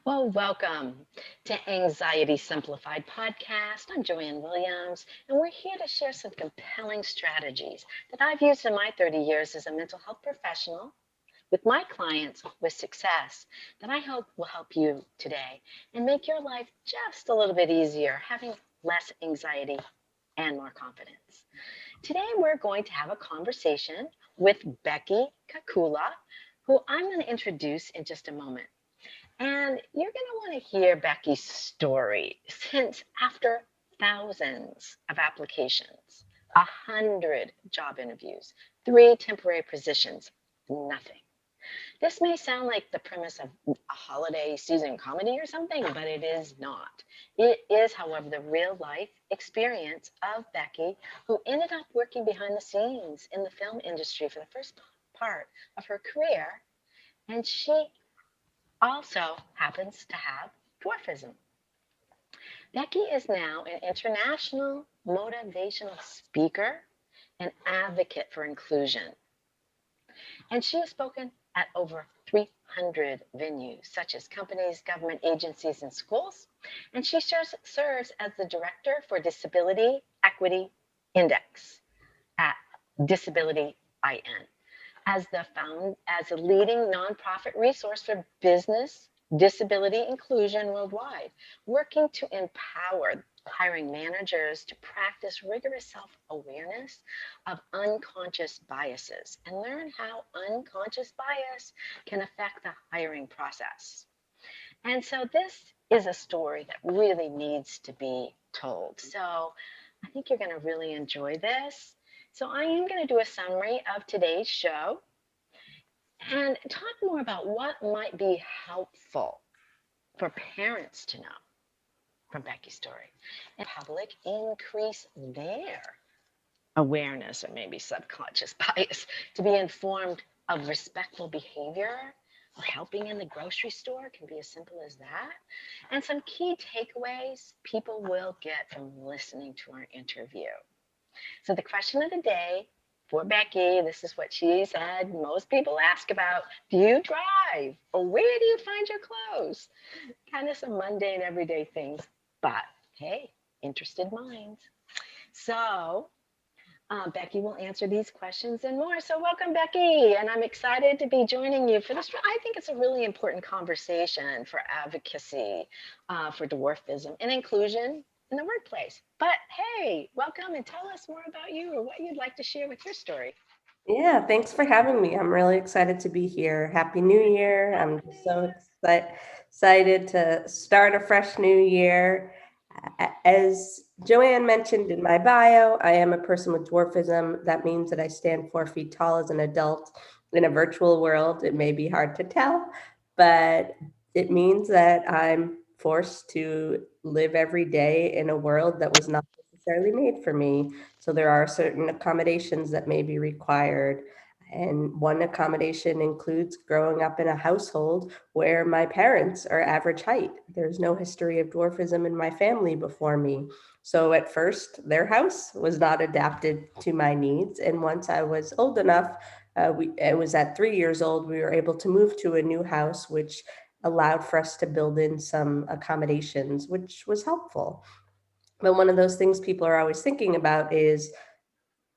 Well, welcome to Anxiety Simplified podcast. I'm Joanne Williams, and we're here to share some compelling strategies that I've used in my 30 years as a mental health professional with my clients with success that I hope will help you today and make your life just a little bit easier, having less anxiety and more confidence. Today, we're going to have a conversation with Becky Kekula, who I'm going to introduce in just a moment. And you're going to want to hear Becky's story since after thousands of applications, 100 job interviews, three temporary positions, nothing. This may sound like the premise of a holiday season comedy or something, but it is not. It is, however, the real life experience of Becky, who ended up working behind the scenes in the film industry for the first part of her career. And she also happens to have dwarfism. Becky is now an international motivational speaker and advocate for inclusion. And she has spoken at over 300 venues, such as companies, government agencies, and schools. And she serves as the director for Disability Equity Index at Disability IN as a leading nonprofit resource for business disability inclusion worldwide, working to empower hiring managers to practice rigorous self-awareness of unconscious biases and learn how unconscious bias can affect the hiring process. And so this is a story that really needs to be told. So I think you're going to really enjoy this. So I am going to do a summary of today's show and talk more about what might be helpful for parents to know from Becky's story and public increase their awareness or maybe subconscious bias to be informed of respectful behavior or helping in the grocery store can be as simple as that. And some key takeaways people will get from listening to our interview. So the question of the day for Becky, this is what she said most people ask about: do you drive? Or where do you find your clothes? Kind of some mundane everyday things, but hey, interested minds. So Becky will answer these questions and more. So welcome, Becky, and I'm excited to be joining you for this. I think it's a really important conversation for advocacy for dwarfism and inclusion in the workplace. But hey, welcome and tell us more about you or what you'd like to share with your story. Yeah, thanks for having me. I'm really excited to be here. Happy New Year. I'm just so excited to start a fresh new year. As Joanne mentioned in my bio, I am a person with dwarfism. That means that I stand 4 feet tall as an adult in a virtual world. It may be hard to tell, but it means that I'm forced to live every day in a world that was not necessarily made for me. So there are certain accommodations that may be required. And one accommodation includes growing up in a household where my parents are average height. There's no history of dwarfism in my family before me. So at first, their house was not adapted to my needs. And once I was old enough, it was at 3 years old, we were able to move to a new house, which allowed for us to build in some accommodations, which was helpful. But one of those things people are always thinking about is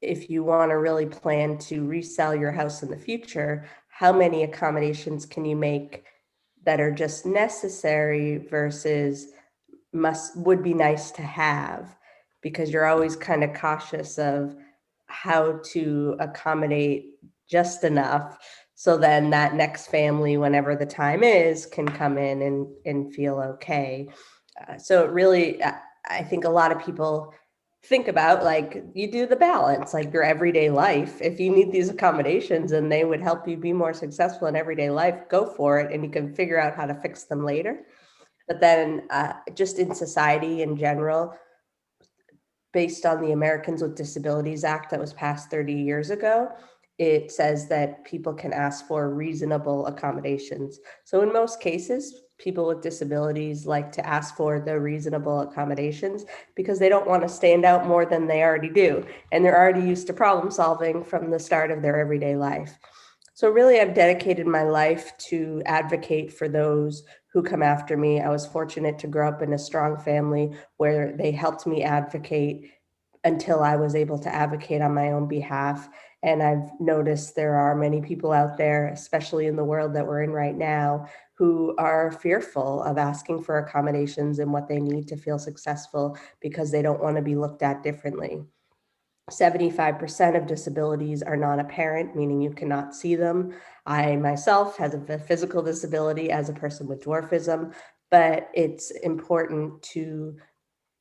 if you want to really plan to resell your house in the future, how many accommodations can you make that are just necessary versus must would be nice to have? Because you're always kind of cautious of how to accommodate just enough so then that next family, whenever the time is, can come in and feel okay. So it really, I think a lot of people think about like you do the balance, like your everyday life. If you need these accommodations and they would help you be more successful in everyday life, go for it, and you can figure out how to fix them later. But then, just in society in general, based on the Americans with Disabilities Act that was passed 30 years ago, it says that people can ask for reasonable accommodations. So, in most cases, people with disabilities like to ask for the reasonable accommodations because they don't want to stand out more than they already do. And they're already used to problem solving from the start of their everyday life. So really, I've dedicated my life to advocate for those who come after me. I was fortunate to grow up in a strong family where they helped me advocate until I was able to advocate on my own behalf. And I've noticed there are many people out there, especially in the world that we're in right now, who are fearful of asking for accommodations and what they need to feel successful because they don't want to be looked at differently. 75% of disabilities are non-apparent, meaning you cannot see them. I myself have a physical disability as a person with dwarfism, but it's important to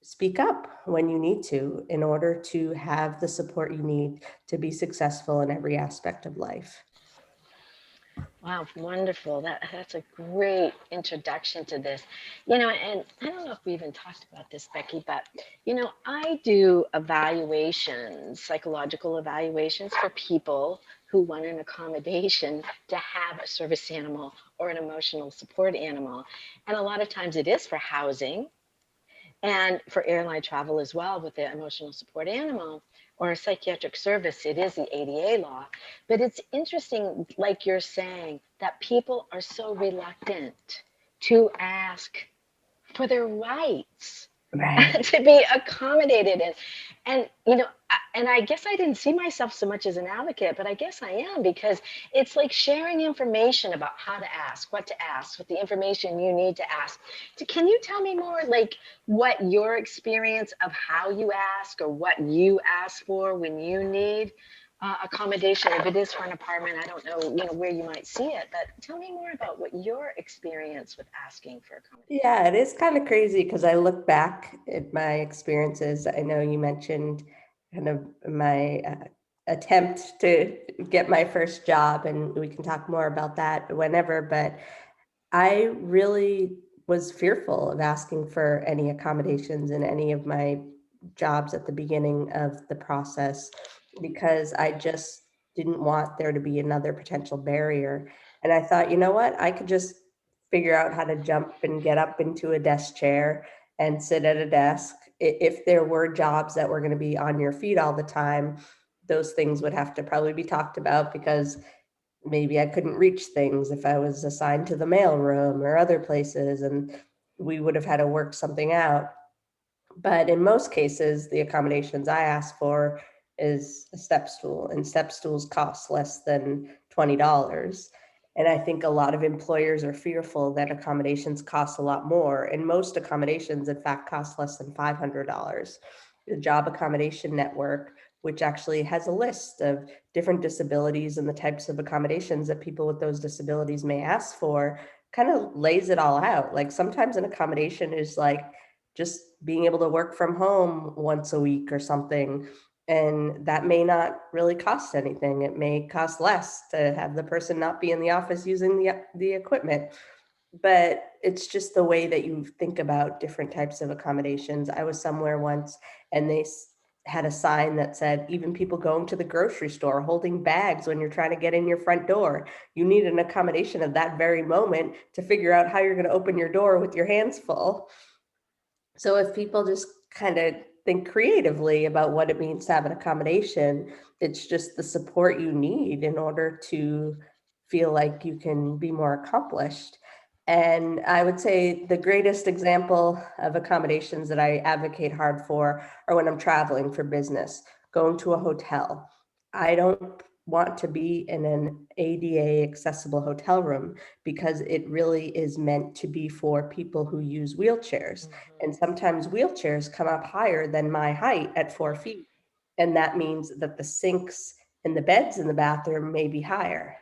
speak up when you need to in order to have the support you need to be successful in every aspect of life. Wow, wonderful. That's a great introduction to this. And I don't know if we even talked about this, Becky, but I do evaluations, psychological evaluations for people who want an accommodation to have a service animal or an emotional support animal. And a lot of times it is for housing and for airline travel as well with the emotional support animal or a psychiatric service, it is the ADA law. But it's interesting, like you're saying, that people are so reluctant to ask for their rights Right. to be accommodated. And and I guess I didn't see myself so much as an advocate, but I guess I am, because it's like sharing information about how to ask, what to ask, what the information you need to ask. Can you tell me more, like, what your experience of how you ask or what you ask for when you need accommodation? If it is for an apartment, I don't know, where you might see it, but tell me more about what your experience with asking for accommodation. Yeah, it is kind of crazy because I look back at my experiences. I know you mentioned kind of my attempt to get my first job, and we can talk more about that whenever, but I really was fearful of asking for any accommodations in any of my jobs at the beginning of the process because I just didn't want there to be another potential barrier. And I thought, you know what? I could just figure out how to jump and get up into a desk chair and sit at a desk. If there were jobs that were going to be on your feet all the time, those things would have to probably be talked about because maybe I couldn't reach things if I was assigned to the mailroom or other places, and we would have had to work something out. But in most cases, the accommodations I ask for is a step stool, and step stools cost less than $20. And I think a lot of employers are fearful that accommodations cost a lot more. And most accommodations, in fact, cost less than $500. The Job Accommodation Network, which actually has a list of different disabilities and the types of accommodations that people with those disabilities may ask for, kind of lays it all out. Like sometimes an accommodation is like just being able to work from home once a week or something. And that may not really cost anything. It may cost less to have the person not be in the office using the equipment. But it's just the way that you think about different types of accommodations. I was somewhere once and they had a sign that said, even people going to the grocery store holding bags when you're trying to get in your front door, you need an accommodation at that very moment to figure out how you're going to open your door with your hands full. So if people just kind of think creatively about what it means to have an accommodation, it's just the support you need in order to feel like you can be more accomplished. And I would say the greatest example of accommodations that I advocate hard for are when I'm traveling for business, going to a hotel. I don't want to be in an ADA accessible hotel room because it really is meant to be for people who use wheelchairs. And sometimes wheelchairs come up higher than my height at 4 feet. And that means that the sinks and the beds in the bathroom may be higher.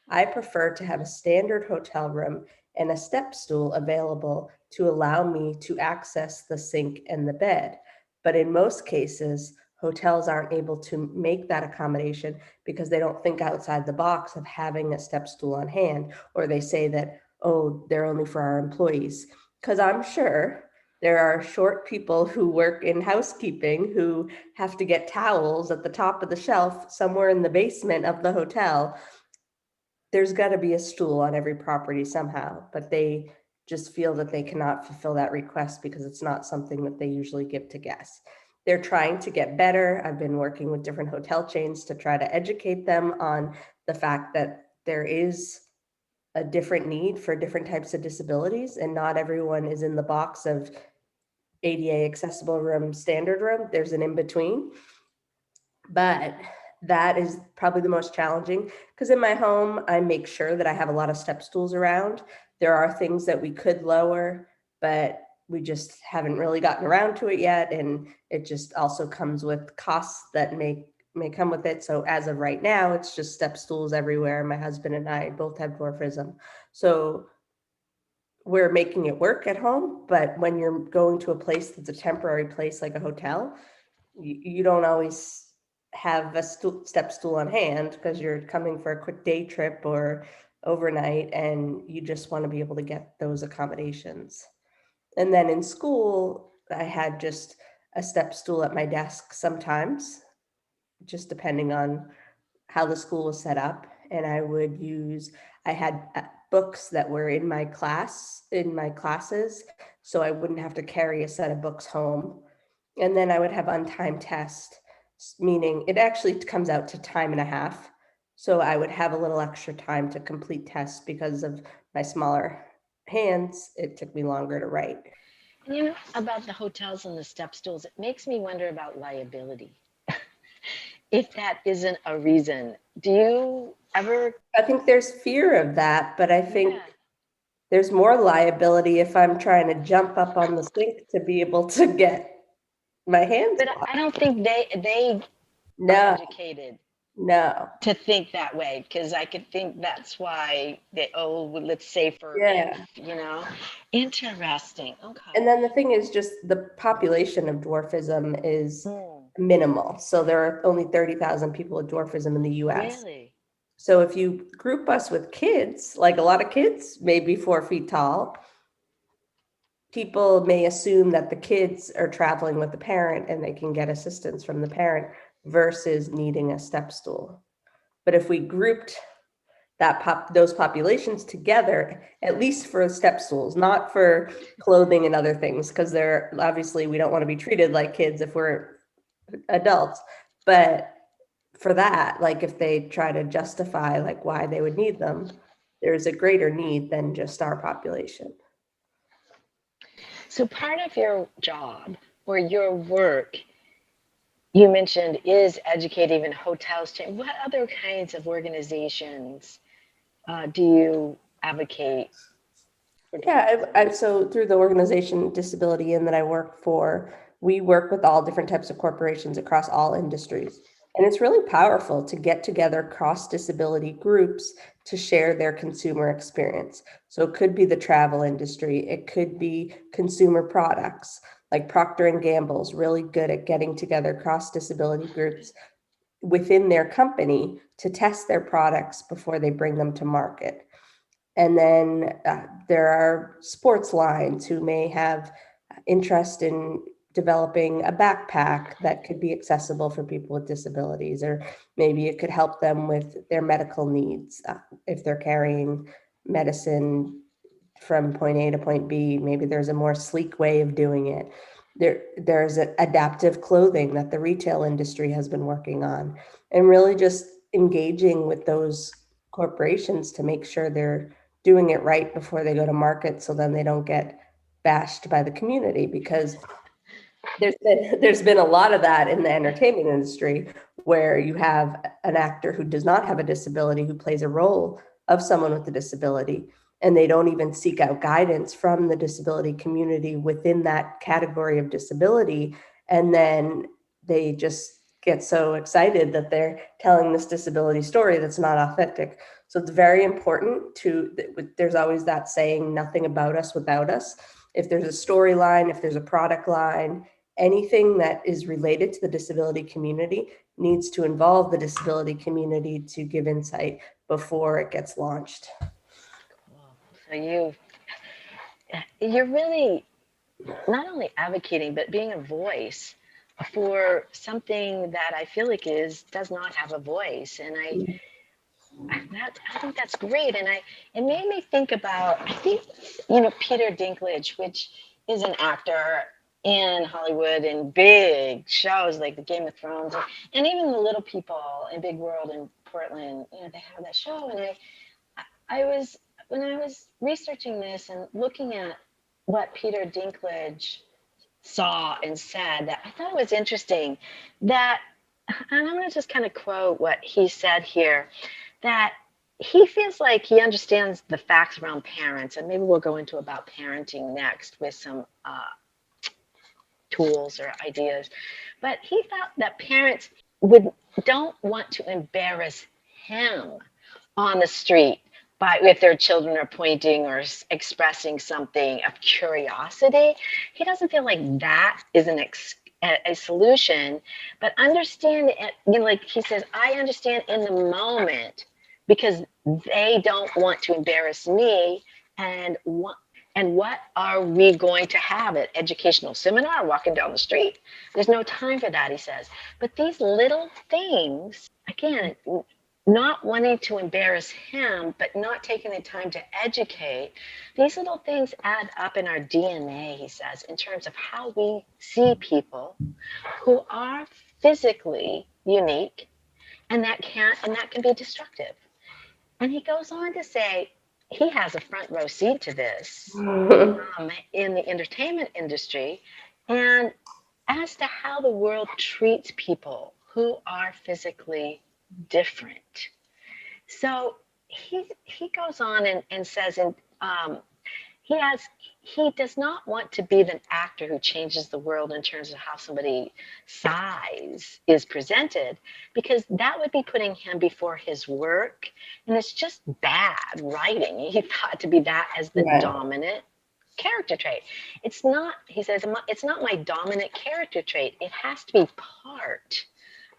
I prefer to have a standard hotel room and a step stool available to allow me to access the sink and the bed. But in most cases, hotels aren't able to make that accommodation because they don't think outside the box of having a step stool on hand, or they say that, oh, they're only for our employees. Because I'm sure there are short people who work in housekeeping who have to get towels at the top of the shelf somewhere in the basement of the hotel. There's got to be a stool on every property somehow, but they just feel that they cannot fulfill that request because it's not something that they usually give to guests. They're trying to get better. I've been working with different hotel chains to try to educate them on the fact that there is a different need for different types of disabilities, and not everyone is in the box of ADA accessible room, standard room. There's an in between. But that is probably the most challenging, because in my home, I make sure that I have a lot of step stools around. There are things that we could lower, but we just haven't really gotten around to it yet. And it just also comes with costs that may come with it. So as of right now, it's just step stools everywhere. My husband and I both have dwarfism. So we're making it work at home. But when you're going to a place that's a temporary place like a hotel, you don't always have a step stool on hand, because you're coming for a quick day trip or overnight, and you just want to be able to get those accommodations. And then in school, I had just a step stool at my desk sometimes, just depending on how the school was set up. And I had books that were in my classes, so I wouldn't have to carry a set of books home. And then I would have untimed tests, meaning it actually comes out to time and a half. So I would have a little extra time to complete tests because of my smaller hands. It took me longer to write. And you know, about the hotels and the step stools, it makes me wonder about liability. If that isn't a reason, do you ever? I think there's fear of that, but I think Yeah. there's more liability if I'm trying to jump up on the sink to be able to get my hands But washed. I don't think they are No, educated no. to think that way, because I could think that's why they, oh, well, let's say for Yeah. if, you know. Interesting. Okay. And then the thing is, just the population of dwarfism is Hmm. minimal. So there are only 30,000 people with dwarfism in the US. Really? So if you group us with kids, like a lot of kids, maybe 4 feet tall, people may assume that the kids are traveling with the parent and they can get assistance from the parent versus needing a step stool. But if we grouped those populations together, at least for step stools, not for clothing and other things, because they're obviously, we don't want to be treated like kids if we're adults. But for that, like if they try to justify like why they would need them, there's a greater need than just our population. So part of your job or your work, you mentioned, is educating even hotels. What other kinds of organizations do you advocate for Yeah, dwarfism? so through the organization Disability In that I work for, we work with all different types of corporations across all industries. And it's really powerful to get together cross disability groups to share their consumer experience. So it could be the travel industry, it could be consumer products, like Procter and Gamble's really good at getting together cross disability groups within their company to test their products before they bring them to market. And then there are sports lines who may have interest in developing a backpack that could be accessible for people with disabilities, or maybe it could help them with their medical needs. If they're carrying medicine from point A to point B, maybe there's a more sleek way of doing it. There's adaptive clothing that the retail industry has been working on, and really just engaging with those corporations to make sure they're doing it right before they go to market, so then they don't get bashed by the community. Because there's been a lot of that in the entertainment industry, where you have an actor who does not have a disability who plays a role of someone with a disability, and they don't even seek out guidance from the disability community within that category of disability, and then they just get so excited that they're telling this disability story that's not authentic. So it's very important there's always that saying, nothing about us without us. If there's a storyline, if there's a product line, anything that is related to the disability community needs to involve the disability community to give insight before it gets launched. So you're really not only advocating but being a voice for something that I feel like does not have a voice, and I think that's great. And it made me think about, I think, Peter Dinklage, which is an actor in Hollywood in big shows like the Game of Thrones, and even the Little People in Big World and Portland, they have that show, and I was when I was researching this and looking at what Peter Dinklage saw and said, that I thought it was interesting that, and I'm going to just kind of quote what he said here, that he feels like he understands the facts around parents, and maybe we'll go into about parenting next with some tools or ideas. But he felt that parents would don't want to embarrass him on the street by if their children are pointing or expressing something of curiosity. He doesn't feel like that is a solution, but understand it, like he says, I understand in the moment because they don't want to embarrass me, and what are we going to have at educational seminar walking down the street? There's no time for that, he says. But these little things, again, not wanting to embarrass him, but not taking the time to educate, these little things add up in our DNA, he says, in terms of how we see people who are physically unique, and that can be destructive. And he goes on to say he has a front row seat to this in the entertainment industry, and as to how the world treats people who are physically different. So he goes on and says, and he has he does not want to be the actor who changes the world in terms of how somebody size is presented, because that would be putting him before his work, and it's just bad writing. He thought to be that as the Right. dominant character trait. It's not, he says, it's not my dominant character trait. It has to be part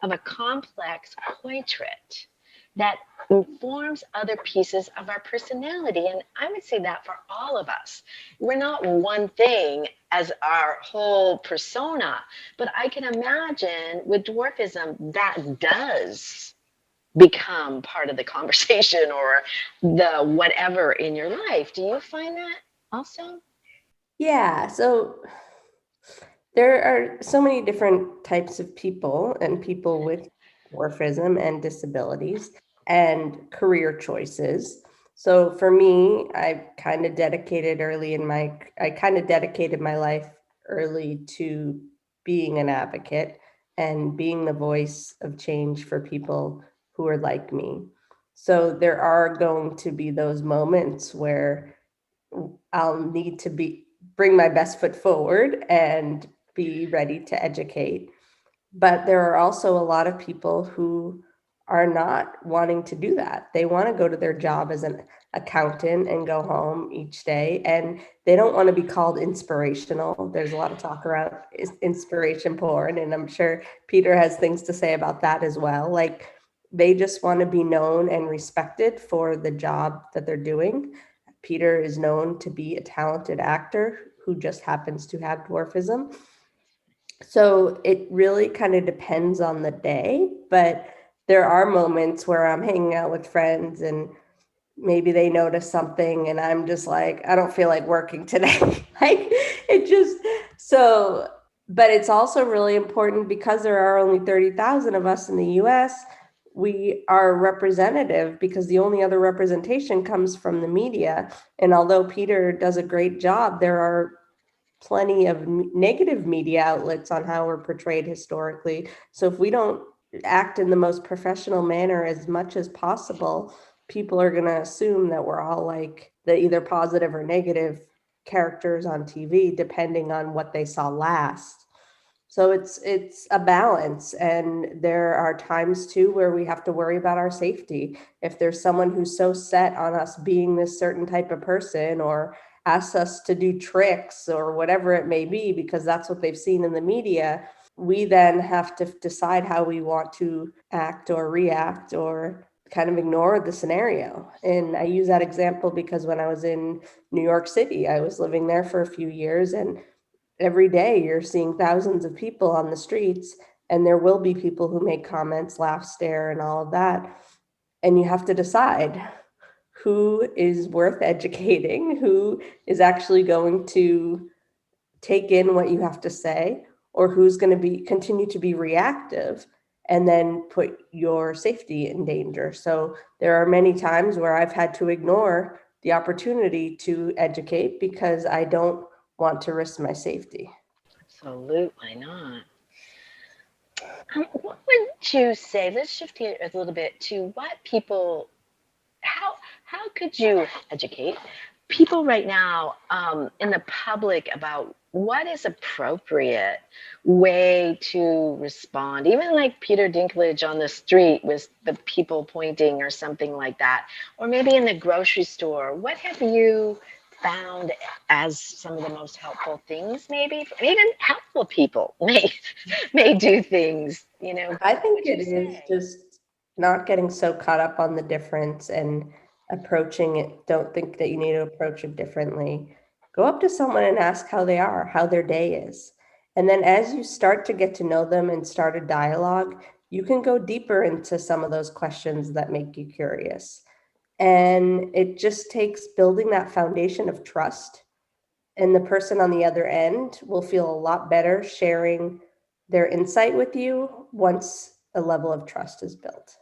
of a complex portrait that informs other pieces of our personality. And I would say that for all of us. We're not one thing as our whole persona, but I can imagine with dwarfism that does become part of the conversation or the whatever in your life. Do you find that also? Yeah, so there are so many different types of people and people with dwarfism and disabilities and career choices. So for me, I kind of dedicated my life early to being an advocate and being the voice of change for people who are like me. So there are going to be those moments where I'll need to bring my best foot forward and be ready to educate. But there are also a lot of people who are not wanting to do that. They want to go to their job as an accountant and go home each day, and they don't want to be called inspirational. There's a lot of talk around inspiration porn, and I'm sure Peter has things to say about that as well. Like, they just want to be known and respected for the job that they're doing. Peter is known to be a talented actor who just happens to have dwarfism. So it really kind of depends on the day, but there are moments where I'm hanging out with friends and maybe they notice something and I'm just like, I don't feel like working today. Like, it just, so, but it's also really important because there are only 30,000 of us in the US. We are representative because the only other representation comes from the media. And although Peter does a great job, there are plenty of negative media outlets on how we're portrayed historically. So if we don't act in the most professional manner as much as possible, people are going to assume that we're all like the either positive or negative characters on TV, depending on what they saw last. So it's a balance, and there are times too where we have to worry about our safety. If there's someone who's so set on us being this certain type of person or asks us to do tricks or whatever it may be because that's what they've seen in the media, we then have to decide how we want to act or react or kind of ignore the scenario. And I use that example because when I was in New York City, I was living there for a few years, and every day you're seeing thousands of people on the streets, and there will be people who make comments, laugh, stare, and all of that. And you have to decide who is worth educating, who is actually going to take in what you have to say, or who's going to continue to be reactive and then put your safety in danger. So there are many times where I've had to ignore the opportunity to educate because I don't want to risk my safety. Absolutely not. What would you say? Let's shift here a little bit to what people. How could you educate people right now in the public about what is appropriate way to respond? Even like Peter Dinklage on the street with the people pointing or something like that, or maybe in the grocery store. What have you found as some of the most helpful things? Maybe even helpful people may do things. I What think would you it is say? just not getting so caught up on the difference and approaching it. Don't think that you need to approach it differently. Go up to someone and ask how they are, how their day is. And then as you start to get to know them and start a dialogue, you can go deeper into some of those questions that make you curious. And it just takes building that foundation of trust, and the person on the other end will feel a lot better sharing their insight with you once a level of trust is built.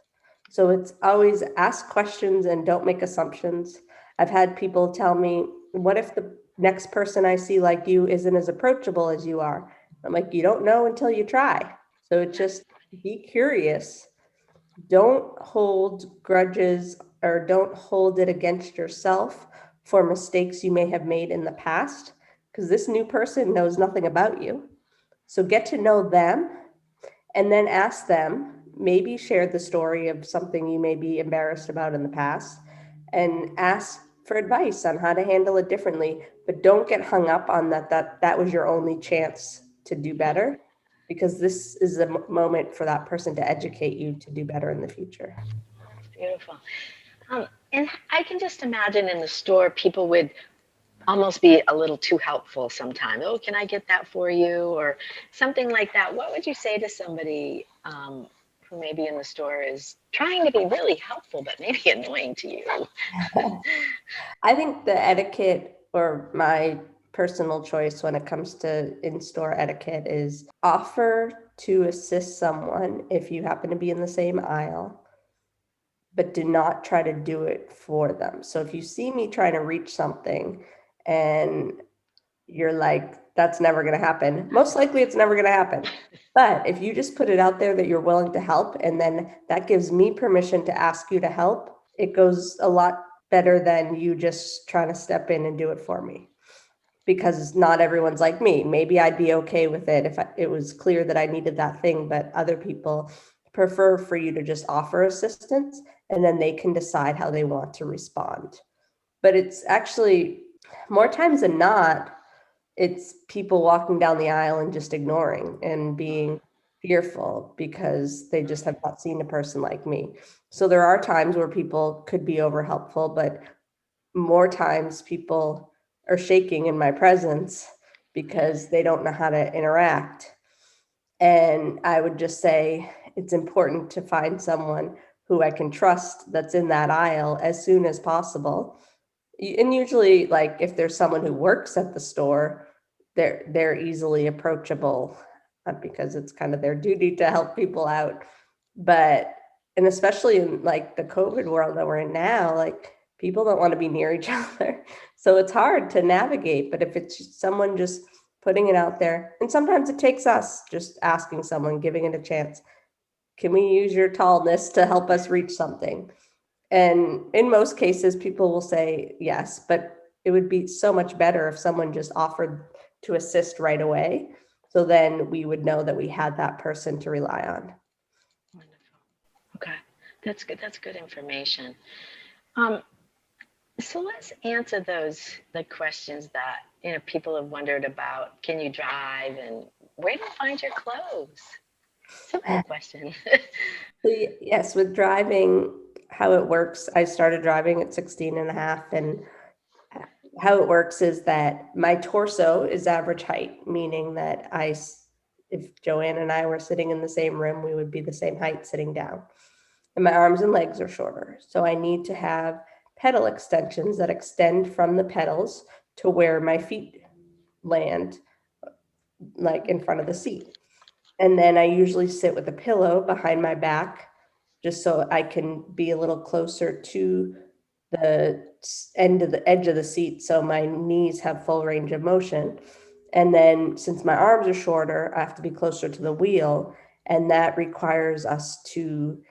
So it's always ask questions and don't make assumptions. I've had people tell me, what if the next person I see like you isn't as approachable as you are? I'm like, you don't know until you try. So it's just be curious. Don't hold grudges or don't hold it against yourself for mistakes you may have made in the past, because this new person knows nothing about you. So get to know them and then ask them, maybe share the story of something you may be embarrassed about in the past, and ask for advice on how to handle it differently. But don't get hung up on that was your only chance to do better, because this is a moment for that person to educate you to do better in the future. Beautiful. And I can just imagine in the store, people would almost be a little too helpful sometimes. Oh, can I get that for you? Or something like that. What would you say to somebody who maybe in the store is trying to be really helpful, but maybe annoying to you? I think the etiquette, or my personal choice when it comes to in-store etiquette, is offer to assist someone if you happen to be in the same aisle, but do not try to do it for them. So if you see me trying to reach something and you're like, that's never going to happen, most likely it's never going to happen. But if you just put it out there that you're willing to help, and then that gives me permission to ask you to help, it goes a lot better than you just trying to step in and do it for me. Because not everyone's like me. Maybe I'd be okay with it if it was clear that I needed that thing, but other people prefer for you to just offer assistance, and then they can decide how they want to respond. But it's actually more times than not, it's people walking down the aisle and just ignoring and being fearful because they just have not seen a person like me. So there are times where people could be over helpful, but more times people are shaking in my presence because they don't know how to interact. And I would just say it's important to find someone who I can trust that's in that aisle as soon as possible. And usually, like, if there's someone who works at the store, they're easily approachable, because it's kind of their duty to help people out. But and especially in like the COVID world that we're in now, like, people don't want to be near each other. So it's hard to navigate. But if it's just someone just putting it out there, and sometimes it takes us just asking someone, giving it a chance. Can we use your tallness to help us reach something? And in most cases, people will say yes, but it would be so much better if someone just offered to assist right away. So then we would know that we had that person to rely on. Wonderful. Okay, that's good. That's good information. Um, so let's answer the questions that people have wondered about. Can you drive, and where do you find your clothes? Simple question. So yes, with driving, how it works, I started driving at 16 and a half, and how it works is that my torso is average height, meaning that if Joanne and I were sitting in the same room, we would be the same height sitting down. And my arms and legs are shorter. So I need to have pedal extensions that extend from the pedals to where my feet land, like in front of the seat. And then I usually sit with a pillow behind my back just so I can be a little closer to the edge of the seat so my knees have full range of motion. And then since my arms are shorter, I have to be closer to the wheel, and that requires us to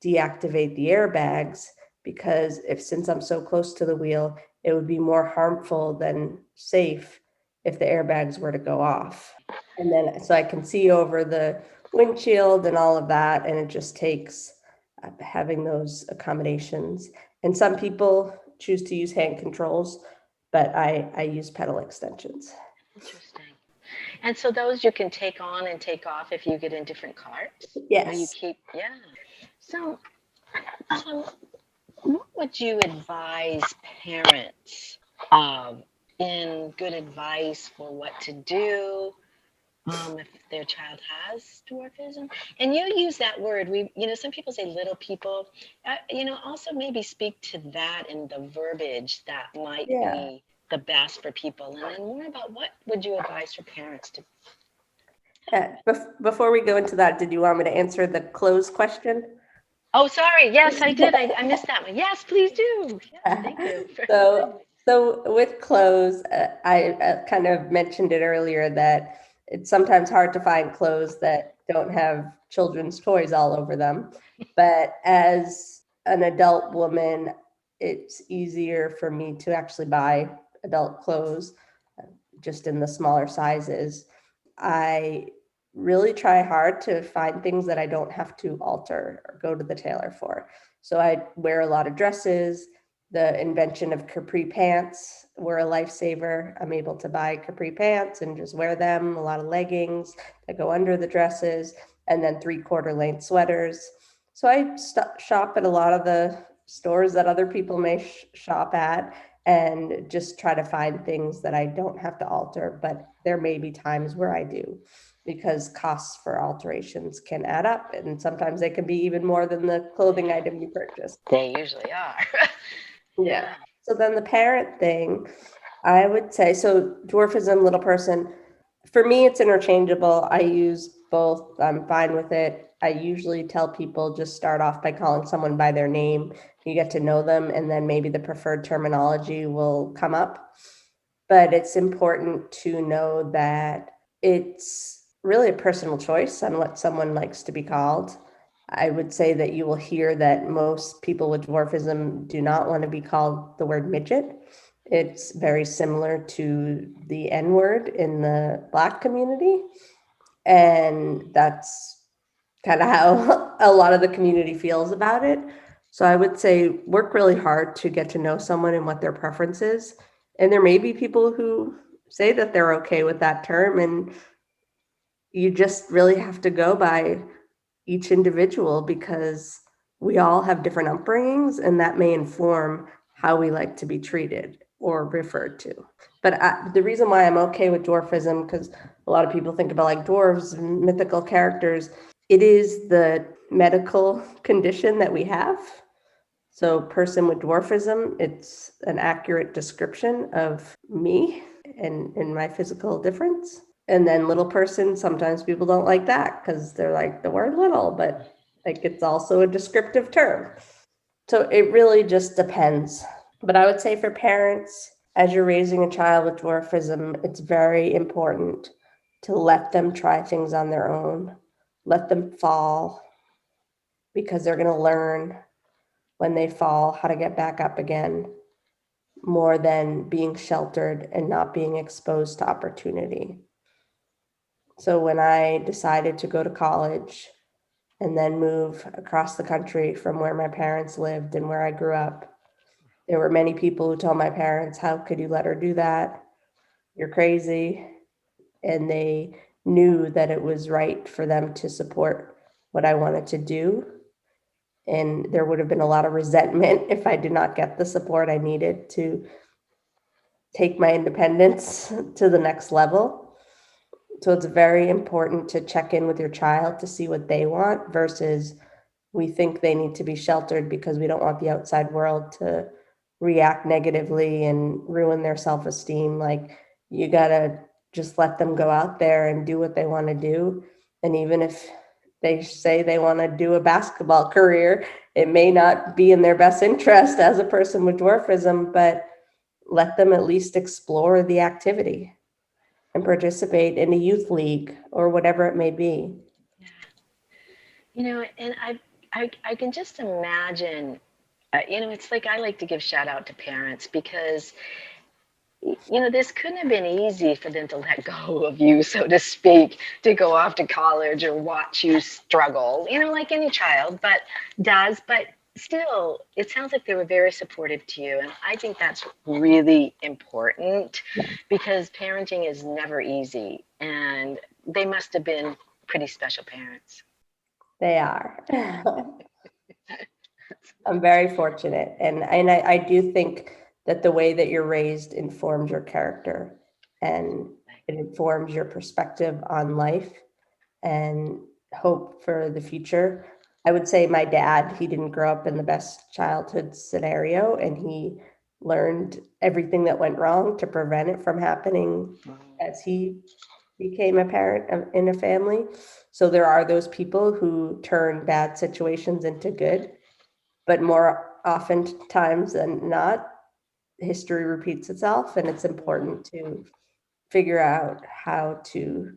deactivate the airbags because since I'm so close to the wheel, it would be more harmful than safe if the airbags were to go off. And then so I can see over the windshield and all of that, and it just takes having those accommodations. And some people choose to use hand controls, but I use pedal extensions. Interesting. And so those you can take on and take off if you get in different carts, or you Yes. keep, yeah. So, um, what would you advise parents in good advice for what to do if their child has dwarfism? And you use that word. Some people say little people. Also maybe speak to that in the verbiage that might Yeah. be the best for people, and then more about what would you advise for parents to. Before we go into that, did you want me to answer the close question? Oh, sorry. Yes, I did. I missed that one. Yes, please do. Yes, thank you for So, reminding me. so with clothes, I kind of mentioned it earlier that it's sometimes hard to find clothes that don't have children's toys all over them. But as an adult woman, it's easier for me to actually buy adult clothes just in the smaller sizes. I really try hard to find things that I don't have to alter or go to the tailor for. So I wear a lot of dresses. The invention of capri pants were a lifesaver. I'm able to buy capri pants and just wear them, a lot of leggings that go under the dresses, and then 3/4 length sweaters. So I shop at a lot of the stores that other people may shop at and just try to find things that I don't have to alter, but there may be times where I do because costs for alterations can add up, and sometimes they can be even more than the clothing item you purchased. They usually are. Yeah. Yeah. So then the parent thing, I would say, so dwarfism, little person, for me, it's interchangeable. I use both. I'm fine with it. I usually tell people just start off by calling someone by their name. You get to know them, and then maybe the preferred terminology will come up. But it's important to know that it's really a personal choice on what someone likes to be called. I would say that you will hear that most people with dwarfism do not want to be called the word midget. It's very similar to the N word in the Black community. And that's kind of how a lot of the community feels about it. So I would say work really hard to get to know someone and what their preference is. And there may be people who say that they're okay with that term, and you just really have to go by each individual because we all have different upbringings, and that may inform how we like to be treated or referred to. But the reason why I'm okay with dwarfism, because a lot of people think about like dwarves and mythical characters, it is the medical condition that we have. So person with dwarfism, it's an accurate description of me and my physical difference. And then little person, sometimes people don't like that because they're like the word little, but like it's also a descriptive term. So it really just depends. But I would say for parents, as you're raising a child with dwarfism, it's very important to let them try things on their own, let them fall, because they're going to learn when they fall how to get back up again, more than being sheltered and not being exposed to opportunity. So when I decided to go to college and then move across the country from where my parents lived and where I grew up, there were many people who told my parents, how could you let her do that? You're crazy. And they knew that it was right for them to support what I wanted to do. And there would have been a lot of resentment if I did not get the support I needed to take my independence to the next level. So it's very important to check in with your child to see what they want versus we think they need to be sheltered because we don't want the outside world to react negatively and ruin their self-esteem. Like you gotta just let them go out there and do what they want to do. And even if they say they want to do a basketball career, it may not be in their best interest as a person with dwarfism, but let them at least explore the activity and participate in a youth league or whatever it may be. Yeah. And I can just imagine, it's like I like to give shout out to parents because this couldn't have been easy for them to let go of you, so to speak, to go off to college or watch you struggle, like any child, but still, it sounds like they were very supportive to you. And I think that's really important because parenting is never easy. And they must have been pretty special parents. They are. I'm very fortunate. And I do think that the way that you're raised informs your character and it informs your perspective on life and hope for the future. I would say my dad, he didn't grow up in the best childhood scenario, and he learned everything that went wrong to prevent it from happening as he became a parent in a family. So there are those people who turn bad situations into good, but more often times than not, history repeats itself, and it's important to figure out how to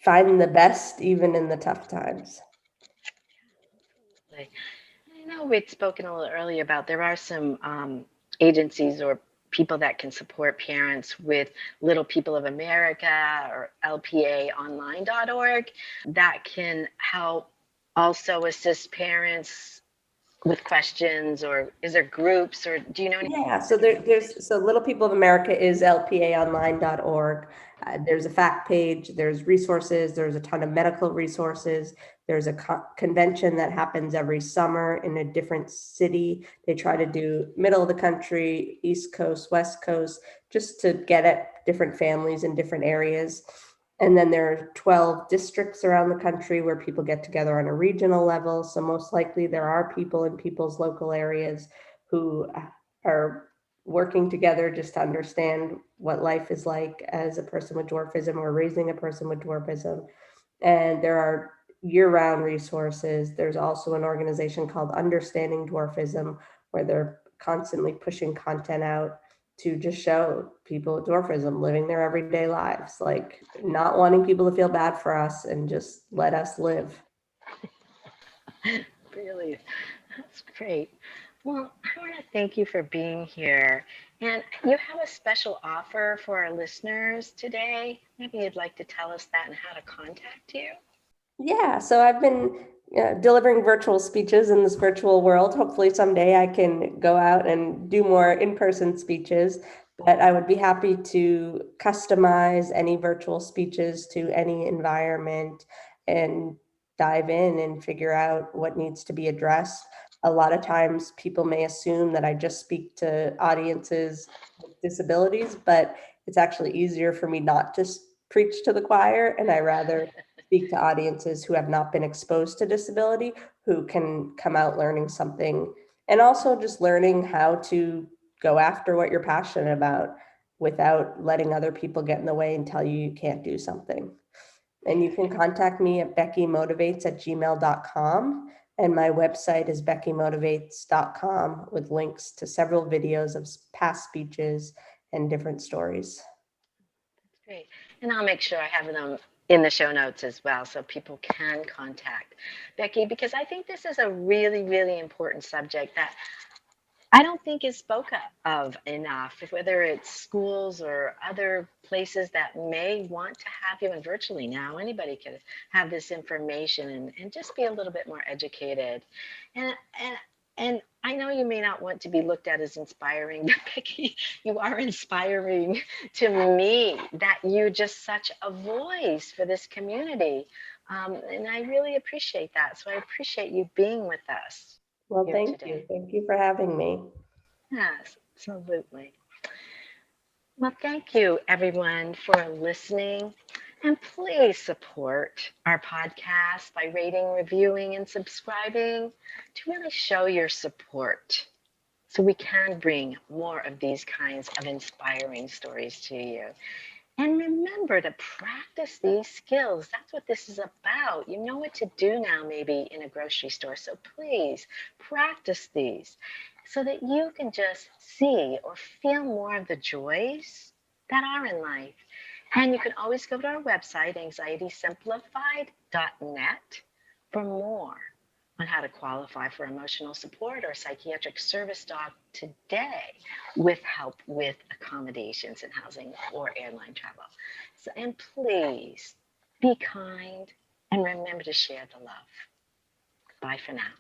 find the best even in the tough times. Absolutely. I know we'd spoken a little earlier about there are some agencies or people that can support parents with Little People of America or LPAonline.org that can help also assist parents with questions, or is there groups, or do you know any? Yeah, so there's Little People of America is lpaonline.org. There's a fact page, there's resources, there's a ton of medical resources. There's a convention that happens every summer in a different city. They try to do middle of the country, East Coast, West Coast, just to get at different families in different areas. And then there are 12 districts around the country where people get together on a regional level. So most likely there are people in people's local areas who are working together just to understand what life is like as a person with dwarfism or raising a person with dwarfism. And there are year-round resources. There's also an organization called Understanding Dwarfism where they're constantly pushing content out to just show people with dwarfism living their everyday lives, like not wanting people to feel bad for us and just let us live. Really, that's great. Well, I want to thank you for being here. And you have a special offer for our listeners today. Maybe you'd like to tell us that and how to contact you. Yeah, so I've been delivering virtual speeches in this virtual world. Hopefully someday I can go out and do more in-person speeches, but I would be happy to customize any virtual speeches to any environment and dive in and figure out what needs to be addressed. A lot of times people may assume that I just speak to audiences with disabilities, but it's actually easier for me not to preach to the choir, and I rather speak to audiences who have not been exposed to disability, who can come out learning something, and also just learning how to go after what you're passionate about without letting other people get in the way and tell you you can't do something. And you can contact me at beckymotivates@gmail.com. And my website is beckymotivates.com with links to several videos of past speeches and different stories. That's great. And I'll make sure I have them in the show notes as well so people can contact Becky, because I think this is a really, really important subject that I don't think is spoken of enough, whether it's schools or other places that may want to have you, and virtually now anybody can have this information and just be a little bit more educated. And and and I know you may not want to be looked at as inspiring, but Becky, you are inspiring to me that you're just such a voice for this community. And I really appreciate that. So I appreciate you being with us Well, here thank you. today. Thank you for having me. Yes, absolutely. Well, thank you everyone for listening. And please support our podcast by rating, reviewing, and subscribing to really show your support so we can bring more of these kinds of inspiring stories to you. And remember to practice these skills. That's what this is about. You know what to do now, maybe in a grocery store. So please practice these so that you can just see or feel more of the joys that are in life. And you can always go to our website, anxietysimplified.net, for more on how to qualify for emotional support or psychiatric service dog today with help with accommodations and housing or airline travel. So, and please be kind and remember to share the love. Bye for now.